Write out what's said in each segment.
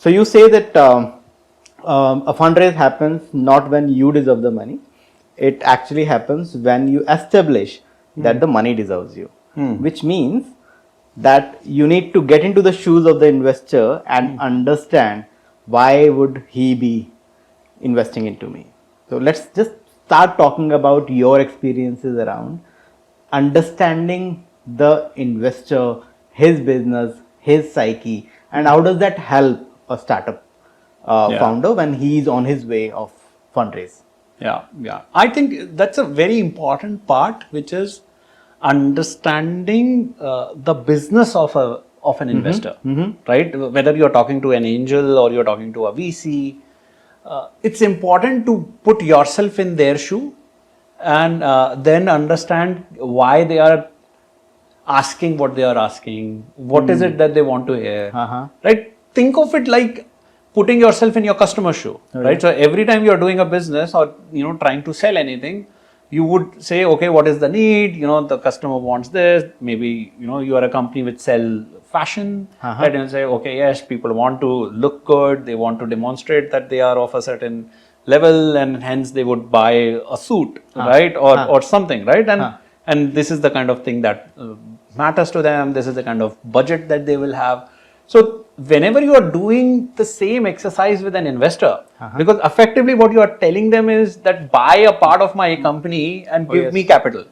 So you say that a fundraise happens not when you deserve the money. It actually happens when you establish that the money deserves you, which means that you need to get into the shoes of the investor and understand why would he be investing into me. So let's just start talking about your experiences around understanding the investor, his business, his psyche, and how does that help a startup founder when he's on his way of fundraise. Yeah. I think that's a very important part, which is understanding the business of an investor, right? Whether you're talking to an angel or you're talking to a VC, it's important to put yourself in their shoe and then understand why they are asking what they are asking, what is it that they want to hear, right? Think of it like putting yourself in your customer's shoe, right? So every time you're doing a business or trying to sell anything, you would say, okay, what is the need? The customer wants this. Maybe you are a company which sell fashion, right? And say, okay, yes, people want to look good. They want to demonstrate that they are of a certain level, and hence they would buy a suit, right, or something, right? And this is the kind of thing that matters to them. This is the kind of budget that they will have. So whenever you are doing the same exercise with an investor, because effectively what you are telling them is that buy a part of my company and give me capital.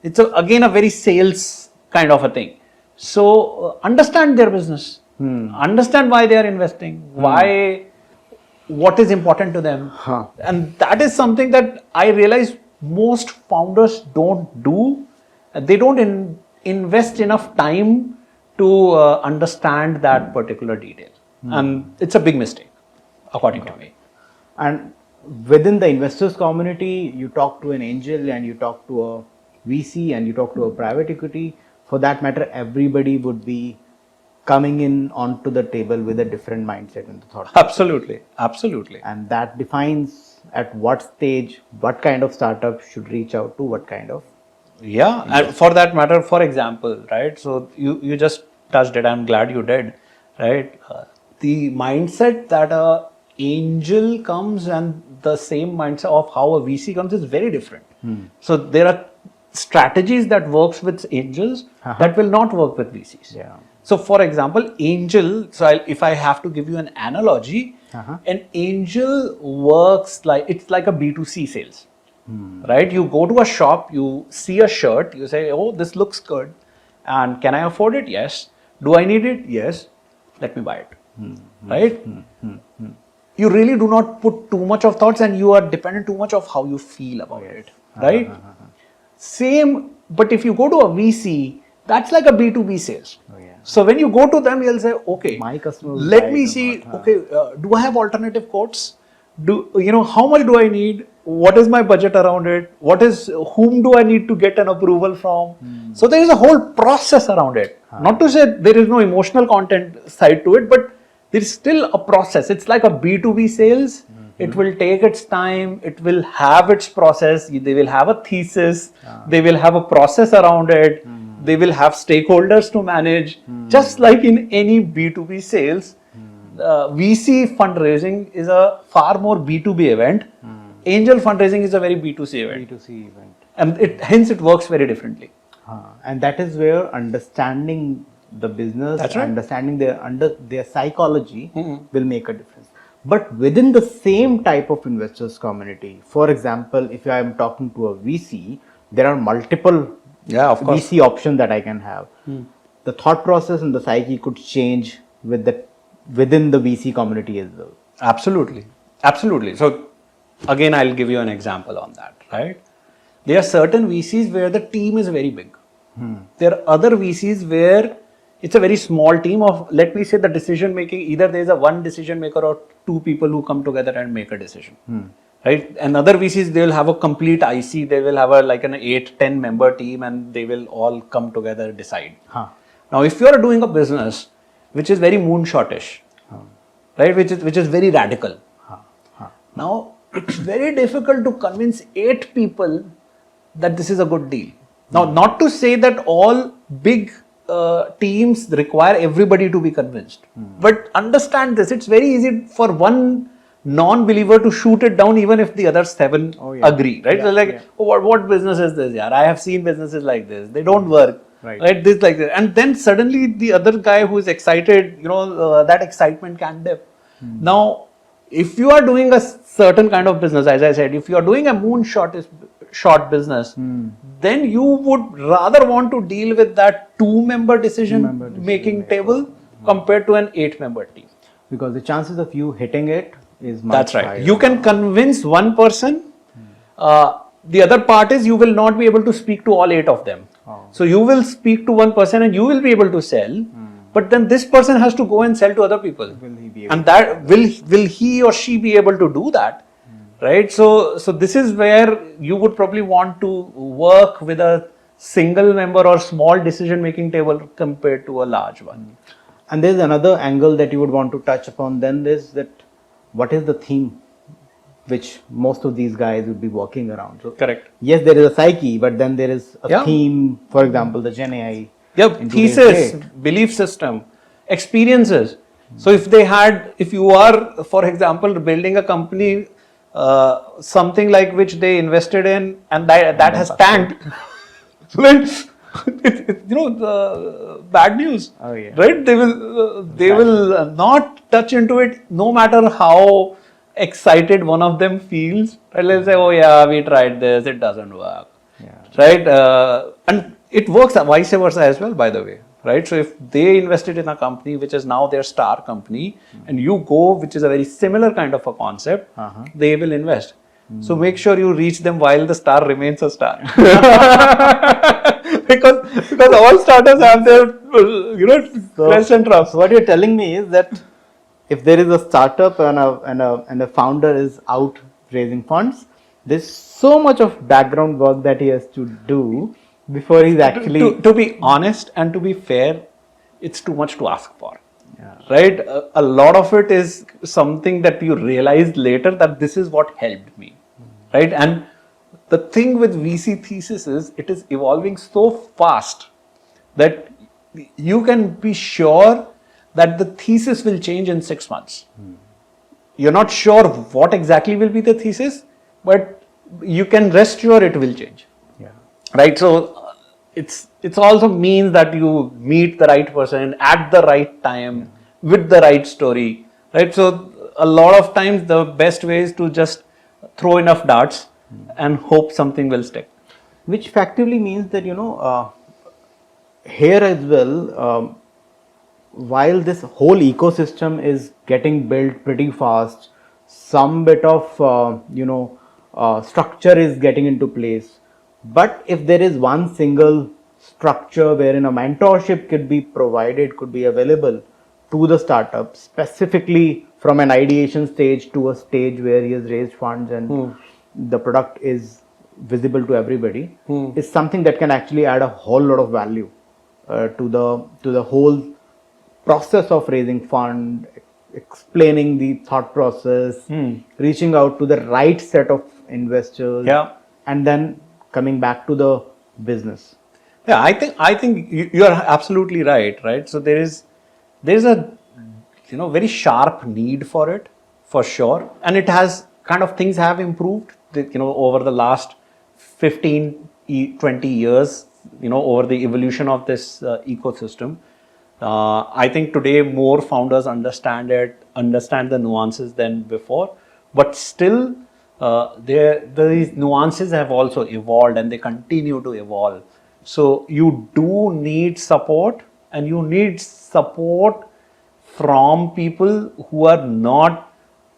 It's again a very sales kind of a thing. So understand their business, understand why they are investing, what is important to them. And that is something that I realize most founders don't do. They don't invest enough time to understand that particular detail. And it's a big mistake, according to me. And within the investors community, you talk to an angel and you talk to a VC and you talk to a private equity. For that matter, everybody would be coming in onto the table with a different mindset and thought. Absolutely. And that defines at what stage, what kind of startup should reach out to what kind of. Yeah, and for that matter, for example, right? So you just touched it. I'm glad you did, right? The mindset that a angel comes and the same mindset of how a VC comes is very different. So there are strategies that works with angels that will not work with VCs. Yeah. So for example, angel, if I have to give you an analogy, an angel works it's like a B2C sales. Right? You go to a shop, you see a shirt, you say, oh, this looks good. And can I afford it? Yes. Do I need it? Yes. Let me buy it. Right? You really do not put too much of thoughts and you are dependent too much of how you feel about it. Right? Same, but if you go to a VC, that's like a B2B sales. So when you go to them, you'll say, okay, my customer let me see, okay, do I have alternative quotes? How much do I need? What is my budget around it? Whom do I need to get an approval from? So there is a whole process around it. Not to say there is no emotional content side to it, but there is still a process. It's like a B2B sales. It will take its time. It will have its process. They will have a thesis. They will have a process around it. They will have stakeholders to manage. Just like in any B2B sales, VC fundraising is a far more B2B event. Angel fundraising is a very B2C event. And hence it works very differently. And that is where understanding the business, understanding their psychology will make a difference. But within the same type of investors community, for example, if I am talking to a VC, there are multiple VC options that I can have. The thought process and the psyche could change within the VC community as well. Absolutely. So again, I'll give you an example on that, right? There are certain VCs where the team is very big. There are other VCs where it's a very small team of, let me say, the decision making, either there's a one decision maker or two people who come together and make a decision. Right? And other VCs, they will have a complete IC, they will have an 8-10 member team and they will all come together, decide. Now, if you are doing a business which is very moonshotish, right, which is very radical, now it's very difficult to convince 8 people that this is a good deal. Now, not to say that all big teams require everybody to be convinced. But understand this, it's very easy for one non-believer to shoot it down even if the other 7 agree, right? They're like, oh, what business is this? Yeah, I have seen businesses like this. They don't work. Right, this like that, and then suddenly the other guy who is excited, that excitement can dip. Now, if you are doing a certain kind of business, as I said, if you are doing a short business, then you would rather want to deal with that 2-member decision making table compared to an 8-member team. Because the chances of you hitting it is much higher. You can convince one person. The other part is you will not be able to speak to all 8 of them. So you will speak to one person and you will be able to sell, but then this person has to go and sell to other people. Will he be able and that will he or she be able to do that? Right? So this is where you would probably want to work with a single member or small decision making table compared to a large one. And there's another angle that you would want to touch upon then is that what is the theme which most of these guys would be working around. So correct. Yes, there is a psyche, but then there is a theme, for example, the Gen AI. Thesis, belief system, experiences. So if you are, for example, building a company, something like which they invested in and that has tanked, the bad news, right? They will not touch into it no matter how excited one of them feels. Right? Let's say, oh yeah, we tried this, it doesn't work. Right? And it works vice versa as well, by the way. Right? So if they invested in a company which is now their star company and you go, which is a very similar kind of a concept, they will invest. So make sure you reach them while the star remains a star. because all startups have their crest and troughs. So what you're telling me is that if there is a startup and a founder is out raising funds, there's so much of background work that he has to do before he's actually... To be honest and to be fair, it's too much to ask for. Right? A lot of it is something that you realize later that this is what helped me. Right? And the thing with VC thesis is it is evolving so fast that you can be sure that the thesis will change in 6 months. You're not sure what exactly will be the thesis, but you can rest sure it will change. Right? So it's also means that you meet the right person at the right time with the right story. Right? So a lot of times the best way is to just throw enough darts and hope something will stick. Which effectively means that, here as well, while this whole ecosystem is getting built pretty fast, some bit of, structure is getting into place. But if there is one single structure wherein a mentorship could be provided, could be available to the startup, specifically from an ideation stage to a stage where he has raised funds and the product is visible to everybody, is something that can actually add a whole lot of value to the whole process of raising fund, explaining the thought process, reaching out to the right set of investors, and then coming back to the business. Yeah, I think you are absolutely right. Right. So there's a very sharp need for it, for sure, and it has kind of things have improved. Over the last 15, 20 years. Over the evolution of this ecosystem. I think today more founders understand the nuances than before, but still these nuances have also evolved and they continue to evolve. So you do need support, and you need support from people who are not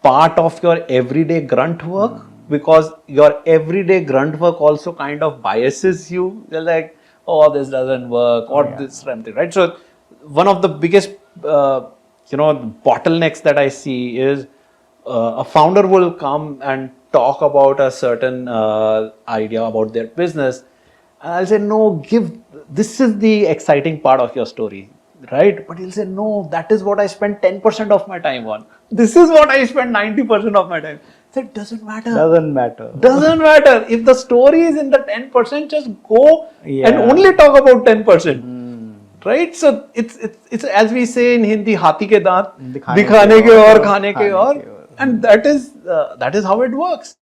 part of your everyday grunt work, because your everyday grunt work also kind of biases you. They're like, oh, this doesn't work, or this something, right? So one of the biggest bottlenecks that I see is a founder will come and talk about a certain idea about their business, and I'll say, no, this is the exciting part of your story, right? But he'll say, no, that is what I spend 10% of my time on. This is what I spend 90% of my time. That doesn't matter. Doesn't matter. Doesn't matter. If the story is in the 10%, just go and only talk about 10%. right? So it's as we say in Hindi, हाथी के दांत दिखाने दिखाने के के और और खाने के खाने और, के और. and that is how it works.